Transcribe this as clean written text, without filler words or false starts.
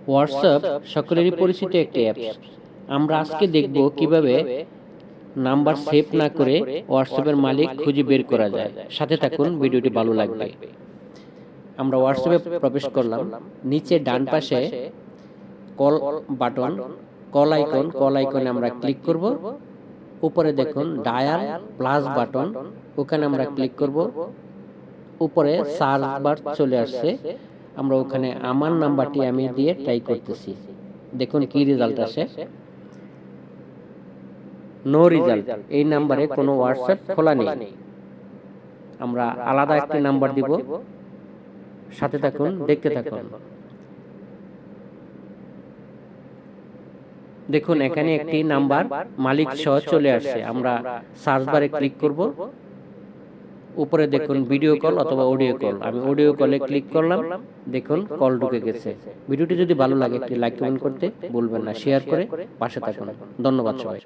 WhatsApp সকলেরই পরিচিত একটি অ্যাপস। আমরা আজকে দেখব কিভাবে নাম্বার সেভ না করে হোয়াটসঅ্যাপের মালিক খুঁজে বের করা যায়। সাথে থাকুন, ভিডিওটি ভালো লাগবে। আমরা হোয়াটসঅ্যাপে প্রবেশ করলাম। নিচে ডান পাশে কল বাটন, কল আইকনে আমরা ক্লিক করব। উপরে দেখুন ডায়াল প্লাস বাটন, ওখানে আমরা ক্লিক করব। উপরে সার্চ বার চলে আসছে, আমরা ওখানে আমার নাম্বারটি আমি দিয়ে ট্রাই করতেছি। দেখুন কি রেজাল্ট আসে। নো রেজাল্ট, এই নাম্বারে কোনো হোয়াটসঅ্যাপ খোলা নেই। আমরা আলাদা একটি নাম্বার দিব। সাথে থাকুন, দেখতে থাকুন। দেখুন এখানে একটি নাম্বার মালিক সহ চলে আসছে। আমরা সার্চ বারে ক্লিক করব। উপরে দেখুন ভিডিও কল অথবা অডিও কল, আমি অডিও কলে ক্লিক করলাম। দেখুন কল ঢুকে গেছে। ভিডিওটি যদি ভালো লাগে একটি লাইক কমেন্ট করতে ভুলবেন না, শেয়ার করে পাশে থাকুন। ধন্যবাদ সবাই।